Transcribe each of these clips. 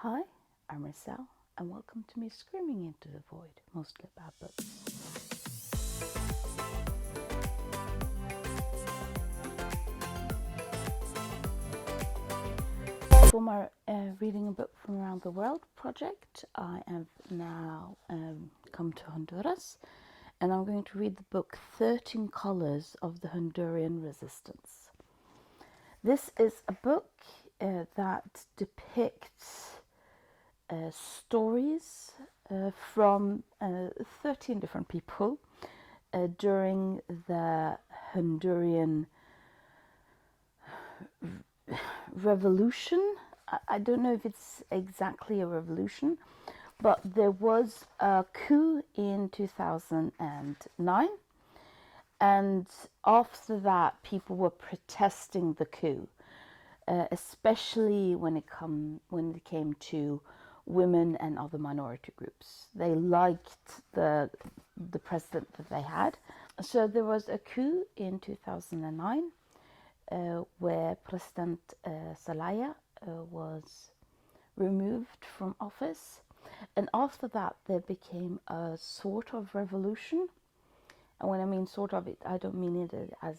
Hi, I'm Marcel, and welcome to me screaming into the void, mostly about books. For my Reading a Book from Around the World project, I have now come to Honduras, and I'm going to read the book 13 Colors of the Hondurian Resistance. This is a book that depicts stories from 13 different people during the Hondurian revolution. I don't know if it's exactly a revolution, but there was a coup in 2009, and after that people were protesting the coup, especially when it came to women and other minority groups. They liked the president that they had. So there was a coup in 2009 where President Zelaya was removed from office. And after that, there became a sort of revolution. And when I mean sort of, I don't mean it as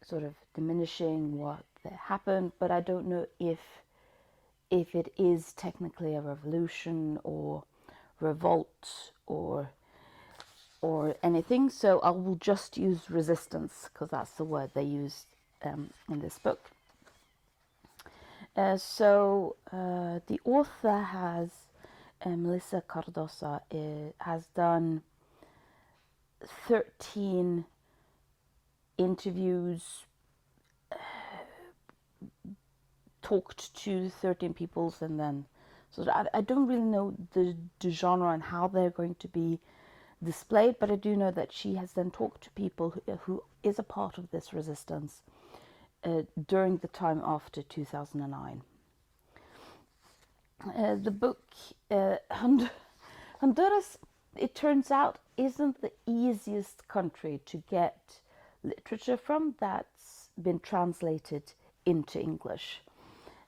sort of diminishing what happened, but I don't know if it is technically a revolution or revolt or anything. So I will just use resistance because that's the word they used in this book. The author has Melissa Cardoza has done 13 interviews, talked to 13 peoples, and then I don't really know the genre and how they're going to be displayed, but I do know that she has then talked to people who is a part of this resistance during the time after 2009. The book Honduras, it turns out, isn't the easiest country to get literature from that's been translated into English.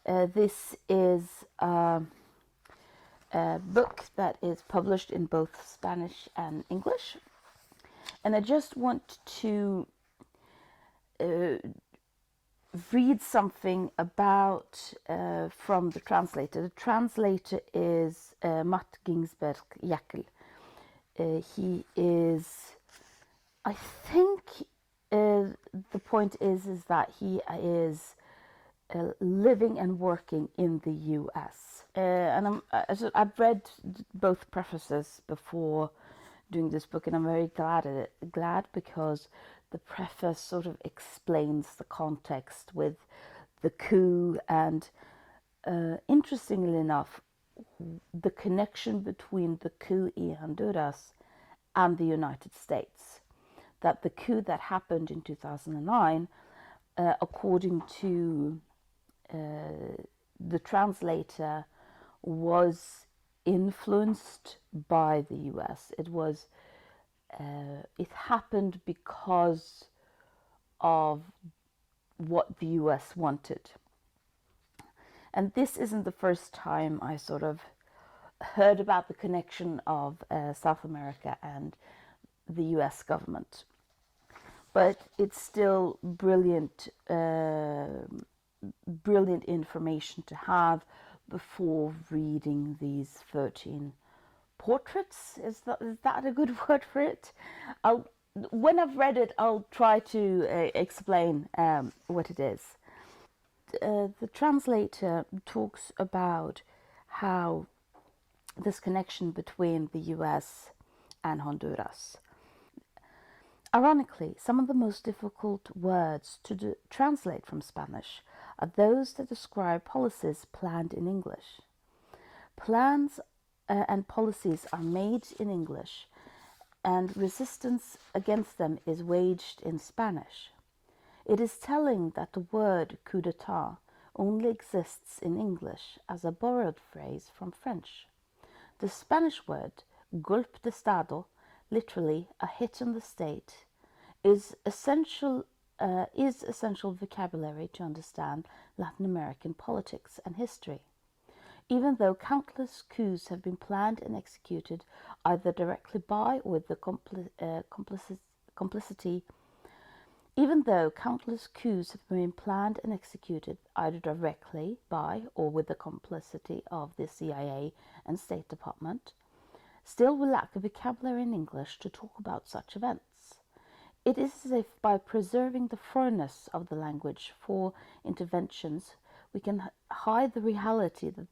This is a book that is published in both Spanish and English, and I just want to read something about from the translator. The translator is Matt Ginsberg Jackel. He is, I think, the point is that he is living and working in the U.S. And I've read both prefaces before doing this book, and I'm very glad because the preface sort of explains the context with the coup and, interestingly enough, the connection between the coup in Honduras and the United States. That the coup that happened in 2009, according to the translator, was influenced by the US. It happened because of what the US wanted. And this isn't the first time I sort of heard about the connection of South America and the US government. But it's still brilliant information to have before reading these 13 portraits. Is that a good word for it? When I've read it, I'll try to explain what it is. The translator talks about how this connection between the US and Honduras. Ironically, some of the most difficult words to translate from Spanish are those that describe policies planned in English. Plans and policies are made in English, and resistance against them is waged in Spanish. It is telling that the word coup d'etat only exists in English as a borrowed phrase from French. The Spanish word golpe de estado, literally a hit on the state, is essential vocabulary to understand Latin American politics and history. Even though countless coups have been planned and executed either directly by or with the complicity even though countless coups have been planned and executed either directly by or with the complicity of the CIA and State Department, still we lack a vocabulary in English to talk about such events. It is as if by preserving the foreignness of the language for interventions, we can hide the reality that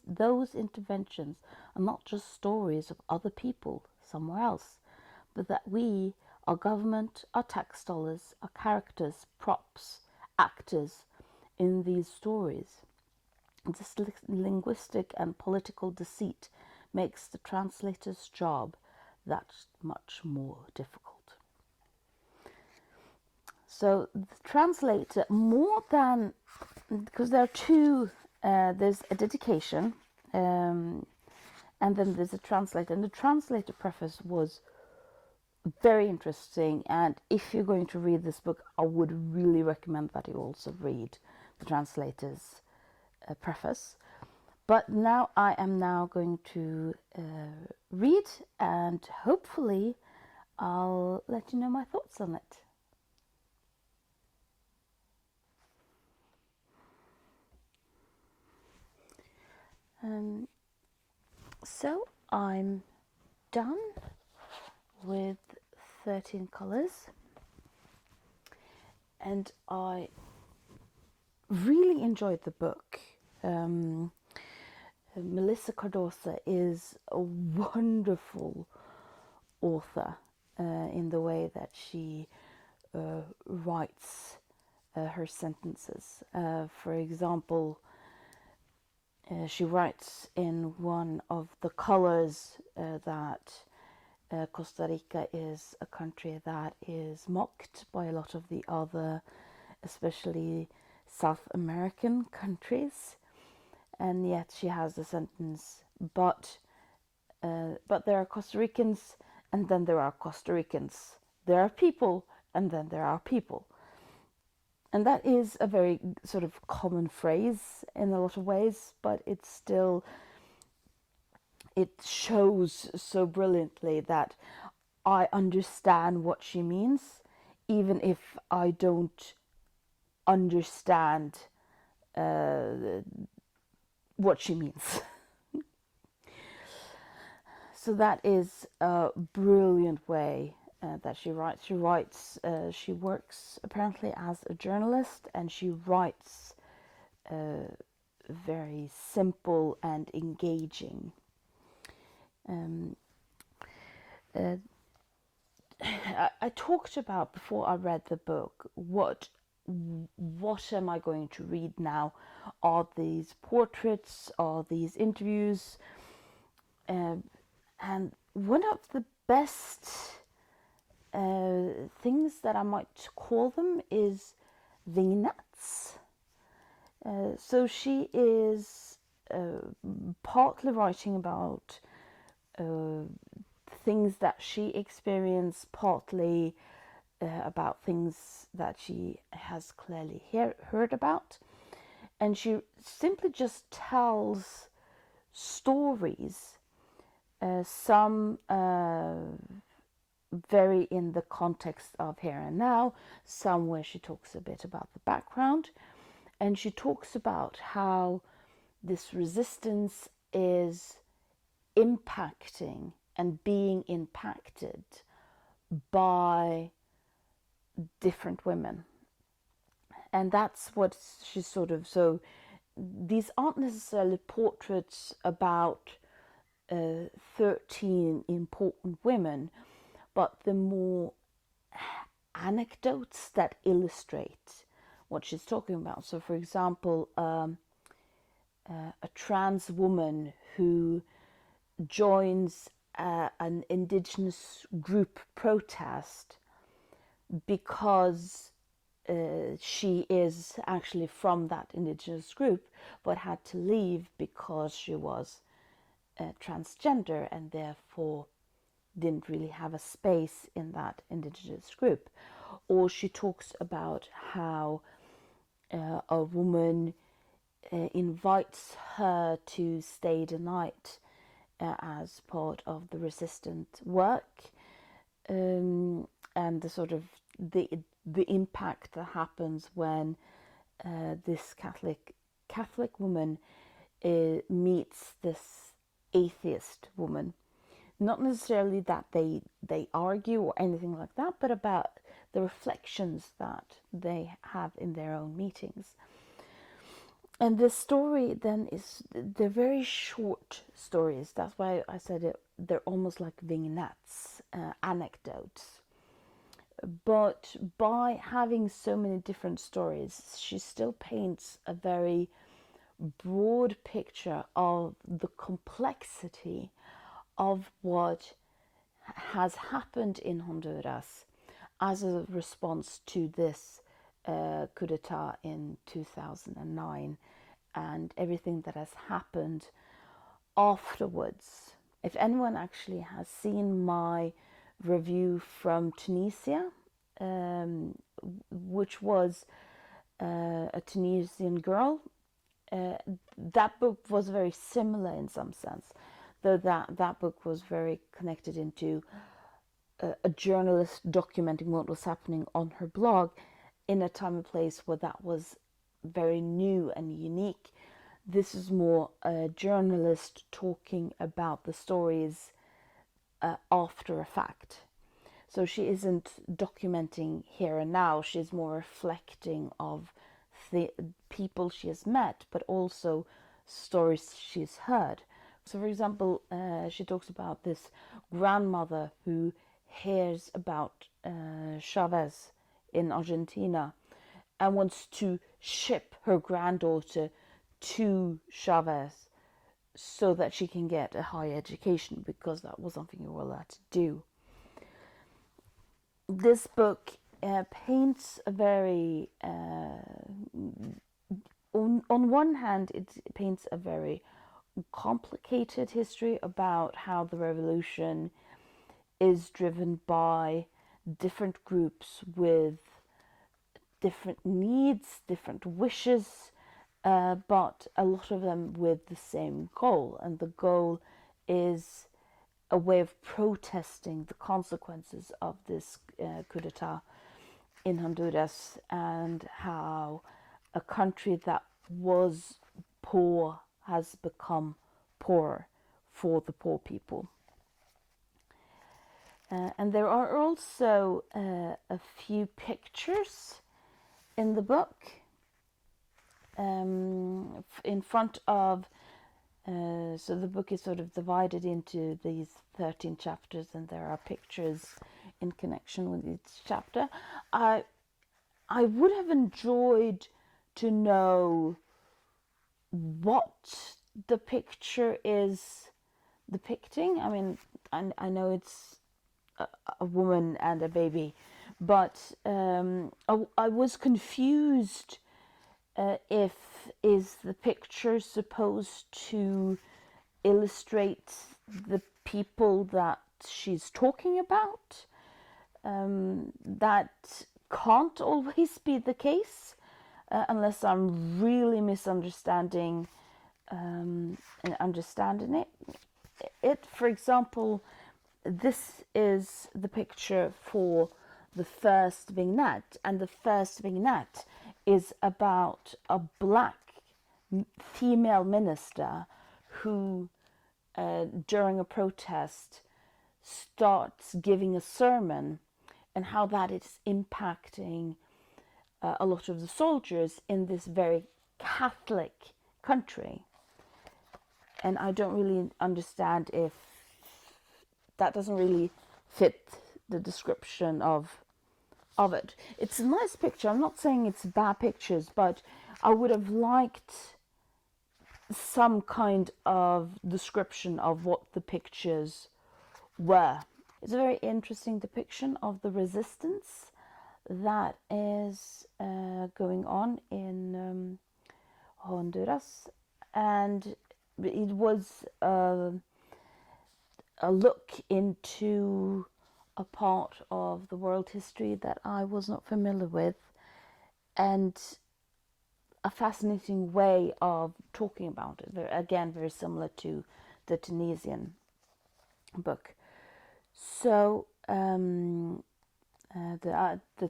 those interventions are not just stories of other people somewhere else, but that we, our government, our tax dollars, our characters, props, actors in these stories. This linguistic and political deceit makes the translator's job that much more difficult. So the translator, more than, because there are two, there's a dedication and then there's a translator. And the translator preface was very interesting, and if you're going to read this book, I would really recommend that you also read the translator's preface. But now I am going to read, and hopefully I'll let you know my thoughts on it. So I'm done with 13 colors, and I really enjoyed the book. Melissa Cardoza is a wonderful author in the way that she writes her sentences. For example, she writes in one of the colors that Costa Rica is a country that is mocked by a lot of the other, especially South American countries, and yet she has the sentence, but there are Costa Ricans, and then there are Costa Ricans. There are people, and then there are people. And that is a very sort of common phrase in a lot of ways, but it's still, it shows so brilliantly that I understand what she means, even if I don't understand what she means. So that is a brilliant way that she writes. She works apparently as a journalist, and she writes very simple and engaging. I talked about, before I read the book, what am I going to read now? Are these portraits? Are these interviews? And one of the best things that I might call them is vignettes. So she is partly writing about things that she experienced, partly about things that she has clearly heard about. And she simply just tells stories, some very in the context of here and now, some where she talks a bit about the background, and she talks about how this resistance is impacting and being impacted by different women. And that's what she's sort of, so these aren't necessarily portraits about 13 important women, but the more anecdotes that illustrate what she's talking about. So for example, a trans woman who joins an indigenous group protest because she is actually from that indigenous group, but had to leave because she was transgender and therefore didn't really have a space in that indigenous group. Or she talks about how a woman invites her to stay the night as part of the resistant work, and the sort of the impact that happens when this Catholic woman meets this atheist woman. Not necessarily that they argue or anything like that, but about the reflections that they have in their own meetings. And this story then they're very short stories. That's why I said they're almost like vignettes, anecdotes. But by having so many different stories, she still paints a very broad picture of the complexity of what has happened in Honduras as a response to this coup d'etat in 2009 and everything that has happened afterwards. If anyone actually has seen my review from Tunisia, which was a Tunisian girl, that book was very similar in some sense, though that book was very connected into a journalist documenting what was happening on her blog in a time and place where that was very new and unique. This is more a journalist talking about the stories after a fact. So she isn't documenting here and now, she's more reflecting of the people she has met, but also stories she's heard. So for example, she talks about this grandmother who hears about Chavez in Argentina and wants to ship her granddaughter to Chavez so that she can get a higher education, because that was something you were allowed to do. This book paints a very, on one hand, it paints a very complicated history about how the revolution is driven by different groups with different needs, different wishes, but a lot of them with the same goal. And the goal is a way of protesting the consequences of this coup d'etat in Honduras, and how a country that was poor has become poorer for the poor people. And there are also a few pictures in the book in front of, so the book is sort of divided into these 13 chapters, and there are pictures in connection with each chapter. I would have enjoyed to know what the picture is depicting. I mean, I know it's a woman and a baby, but I was confused if is the picture supposed to illustrate the people that she's talking about. That can't always be the case, unless I'm really misunderstanding and understanding it. For example, this is the picture for the first vignette, and the first vignette is about a black female minister who, during a protest, starts giving a sermon, and how that is impacting a lot of the soldiers in this very Catholic country. And I don't really understand if that doesn't really fit the description of it. It's a nice picture. I'm not saying it's bad pictures, but I would have liked some kind of description of what the pictures were. It's a very interesting depiction of the resistance that is going on in Honduras, and it was a look into a part of the world history that I was not familiar with, and a fascinating way of talking about it. Again, very similar to the Tunisian book. So the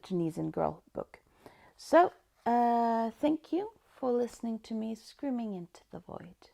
Tunisian girl book. So thank you for listening to me screaming into the void.